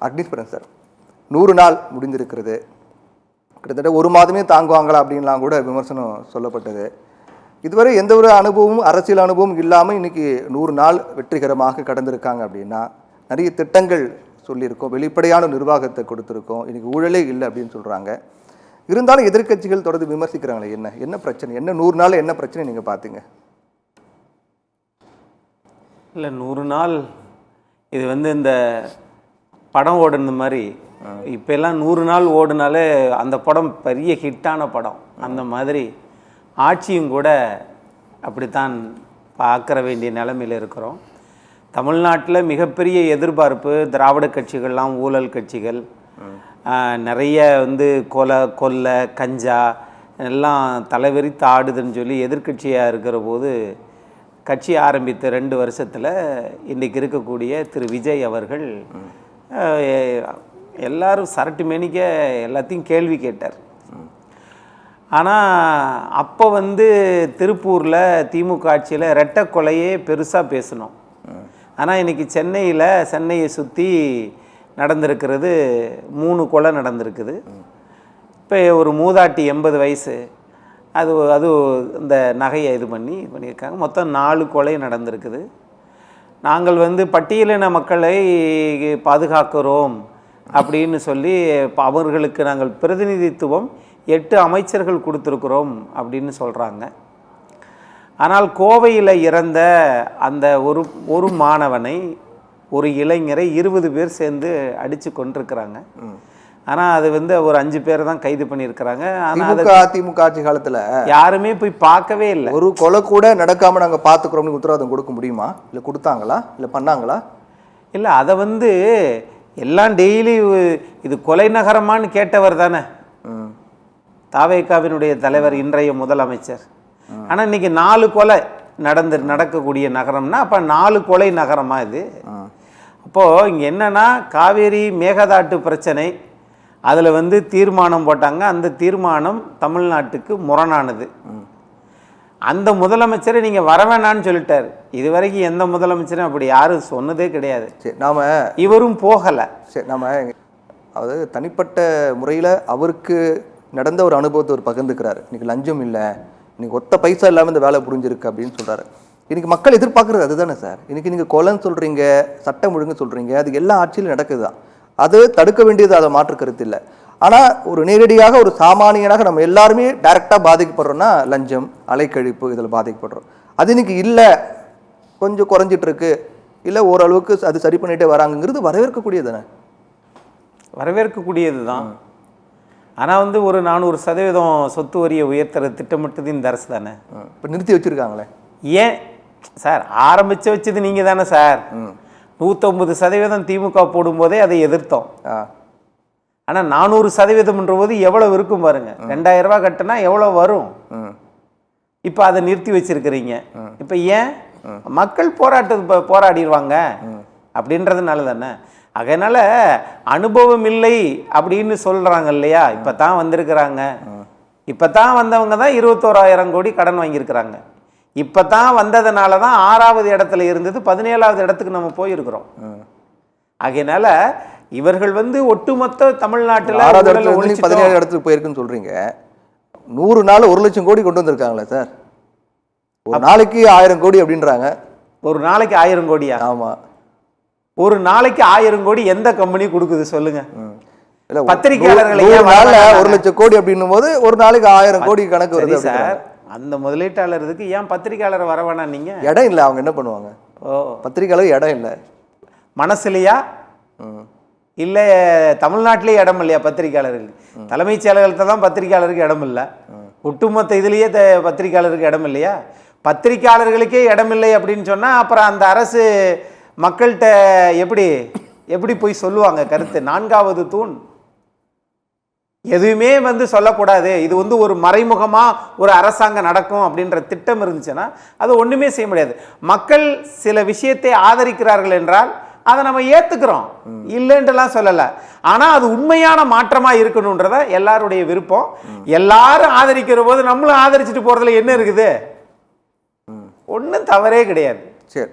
Agneeswaran sir, 100 நாள் முடிந்திருக்கிறது. கிட்டத்தட்ட 1 மாதமே தாங்குவாங்களா அப்படின்லாம் கூட விமர்சனம் சொல்லப்பட்டது. இதுவரை எந்த ஒரு அனுபவமும் அரசியல் அனுபவம் இல்லாமல் இன்றைக்கி 100 நாள் வெற்றிகரமாக கடந்திருக்காங்க அப்படின்னா, நிறைய திட்டங்கள் சொல்லியிருக்கோம், வெளிப்படையான நிர்வாகத்தை கொடுத்துருக்கோம், இன்றைக்கி ஊழலே இல்லை அப்படின்னு சொல்கிறாங்க. இருந்தாலும் எதிர்க்கட்சிகள் தொடர்ந்து விமர்சிக்கிறாங்களே, என்ன பிரச்சனை, என்ன 100 நாள் என்ன பிரச்சனை நீங்கள் பார்த்தீங்க? இல்லை 100 நாள் இது இந்த படம் ஓடுன மாதிரி இப்போல்லாம் 100 நாள் ஓடுனாலே அந்த படம் பெரிய ஹிட்டான படம். அந்த மாதிரி ஆட்சியும் கூட அப்படித்தான் பார்க்குற வேண்டிய நிலைமையில் இருக்கிறோம். தமிழ்நாட்டில் மிகப்பெரிய எதிர்பார்ப்பு, திராவிட கட்சிகள்லாம் ஊழல் கட்சிகள், நிறைய கொலை கஞ்சா எல்லாம் தலைவெறித்து ஆடுதுன்னு சொல்லி எதிர்கட்சியாக இருக்கிற போது கட்சி ஆரம்பித்த 2 வருஷத்தில் இன்றைக்கு இருக்கக்கூடிய திரு விஜய் அவர்கள் எல்லாரும் சரட்டு மேனிக்க எல்லாத்தையும் கேள்வி கேட்டார். ஆனால் அப்போ திருப்பூரில் திமுக ஆட்சியில் ரெட்டை கொலையே பெருசாக பேசணும். ஆனால் இன்றைக்கி சென்னையை சுற்றி நடந்திருக்கிறது 3 கொலை நடந்திருக்குது. இப்போ ஒரு மூதாட்டி 80 வயசு, அது இந்த நகையை இது பண்ணியிருக்காங்க. மொத்தம் 4 கொலை நடந்திருக்குது. நாங்கள் பட்டியலின மக்களை பாதுகாக்கிறோம் அப்படின்னு சொல்லி அவர்களுக்கு நாங்கள் பிரதிநிதித்துவம் 8 அமைச்சர்கள் கொடுத்துருக்குறோம் அப்படின்னு சொல்கிறாங்க. ஆனால் கோவையில் இறந்த அந்த ஒரு மாணவனை, ஒரு இளைஞரை 20 பேர் சேர்ந்து அடித்து கொண்டிருக்கிறாங்க. ஆனால் அது ஒரு 5 பேர் தான் கைது பண்ணியிருக்கிறாங்க. ஆனால் திமுக ஆட்சி காலத்தில் யாருமே போய் பார்க்கவே இல்லை. ஒரு கொலை கூட நடக்காமல் நாங்கள் பார்த்துக்கிறோம்னு உத்தரவாதம் கொடுக்க முடியுமா? இல்லை கொடுத்தாங்களா? இல்லை பண்ணாங்களா? இல்லை, அதை எல்லாம் டெய்லி இது கொலை நகரமானு கேட்டவர் தானே தாவேகாவினுடைய தலைவர், இன்றைய முதலமைச்சர். ஆனால் இன்னைக்கு 4 கொலை நடக்கக்கூடிய நகரம்னா அப்போ 4 கொலை நகரமா இது? அப்போது இங்கே என்னன்னா, காவேரி மேகதாட்டு பிரச்சனை, அதில் தீர்மானம் போட்டாங்க. அந்த தீர்மானம் தமிழ்நாட்டுக்கு முரணானது. அந்த முதலமைச்சரை நீங்கள் வர வேணான்னு சொல்லிட்டார். இதுவரைக்கும் எந்த முதலமைச்சரும் அப்படி யாரும் சொன்னதே கிடையாது. சரி, இவரும் போகலை. சரி, அதாவது தனிப்பட்ட முறையில் அவருக்கு நடந்த ஒரு அனுபவத்தை ஒரு பகிர்ந்துக்கிறாரு. இன்றைக்கி லஞ்சம் இல்லை, இன்றைக்கி ஒத்த பைசா இல்லாமல் இந்த வேலை புரிஞ்சிருக்கு அப்படின்னு சொல்கிறாரு. இன்றைக்கி மக்கள் எதிர்பார்க்குறது அதுதானே சார். இன்றைக்கி நீங்கள் கொலைன்னு சொல்கிறீங்க, சட்டம் ஒழுங்கு சொல்கிறீங்க, அது எல்லா ஆட்சியிலும் நடக்குது தான். அது தடுக்க வேண்டியது, அதை மாற்று கருத்து இல்லை. ஆனால் ஒரு நேரடியாக ஒரு சாமானியனாக நம்ம எல்லாருமே டைரெக்டாக பாதிக்கப்படுறோம்னா லஞ்சம், அலைக்கழிப்பு, இதில் பாதிக்கப்படுறோம். அது இன்னைக்கு இல்லை, கொஞ்சம் குறைஞ்சிட்ருக்கு, இல்லை ஓரளவுக்கு அது சரி பண்ணிகிட்டே வராங்கிறது வரவேற்கக்கூடியது தானே? வரவேற்கக்கூடியது தான். ஆனால் ஒரு 400% சொத்து வரியை உயர்த்துற திட்டமிட்டது இந்த அரசு தானே. இப்போ நிறுத்தி வச்சுருக்காங்களே. ஏன் சார் வச்சது நீங்கள் தானே சார். 150% திமுக போடும்போதே அதை எதிர்த்தோம். ஆனால் 400% போது எவ்வளவு இருக்கும் பாருங்க. 2000 ரூபா கட்டினா எவ்வளோ வரும்? இப்போ அதை நிறுத்தி வச்சிருக்கிறீங்க. இப்போ ஏன்? மக்கள் போராடிடுவாங்க அப்படின்றதுனால தானே. அதனால அனுபவம் இல்லை அப்படின்னு சொல்றாங்க இல்லையா. இப்போ தான் வந்திருக்கிறாங்க, இப்போ தான் வந்தவங்க தான் 21,000 கோடி கடன் வாங்கியிருக்கிறாங்க. இப்போ தான் வந்ததுனால தான் 6வது இடத்துல இருந்தது 17வது இடத்துக்கு நம்ம போயிருக்கிறோம். அதனால இவர்கள் ஒட்டுமொத்த தமிழ்நாட்டில் 17 இடத்துக்கு போயிருக்குன்னு சொல்றீங்க. 100 நாள் 1 லட்சம் கோடி கொண்டு வந்திருக்காங்களே சார். ஒரு நாளைக்கு 1000 கோடி அப்படின்றாங்க. ஒரு நாளைக்கு 1000 கோடியா? ஆமா, ஒரு நாளைக்கு 1000 கோடி எந்த கம்பெனி கொடுக்குது சொல்லுங்க? பத்திரிகையாளர்களை 1 லட்சம் கோடி அப்படின்னும் போது ஒரு நாளைக்கு 1000 கோடி கணக்கு வருது சார். அந்த முதலீட்டாளருக்கு ஏன் பத்திரிகையாளர் வர வேணாம்? நீங்க இடம் இல்லை, அவங்க என்ன பண்ணுவாங்க? பத்திரிகையாளர் இடம் இல்லை, மனசுலையா? இல்லை தமிழ்நாட்டிலே இடம் இல்லையா பத்திரிகையாளருக்கு? தலைமைச் செயலகத்தை தான் பத்திரிகையாளருக்கு இடம் இல்லை. ஒட்டுமொத்த இதுலேயே பத்திரிகையாளருக்கு இடம் இல்லையா? பத்திரிகையாளர்களுக்கே இடம் இல்லை அப்படின்னு சொன்னால் அப்புறம் அந்த அரசு மக்கள்கிட்ட எப்படி போய் சொல்லுவாங்க கருத்து? 4வது தூண் எதுவுமே சொல்லக்கூடாது. இது ஒரு மறைமுகமாக ஒரு அரசாங்கம் நடக்கும் அப்படின்ற திட்டம் இருந்துச்சுன்னா அது ஒன்றுமே செய்ய முடியாது. மக்கள் சில விஷயத்தை ஆதரிக்கிறார்கள் என்றால் அதை நம்ம ஏற்றுக்கிறோம், இல்லைன்றலாம் சொல்லலை. ஆனால் அது உண்மையான மாற்றமாக இருக்கணுன்றத எல்லாருடைய விருப்பம். எல்லாரும் ஆதரிக்கிற போது நம்மளும் ஆதரிச்சுட்டு போகிறதுல என்ன இருக்குது? ஒன்றும் தவறே கிடையாது. சரி.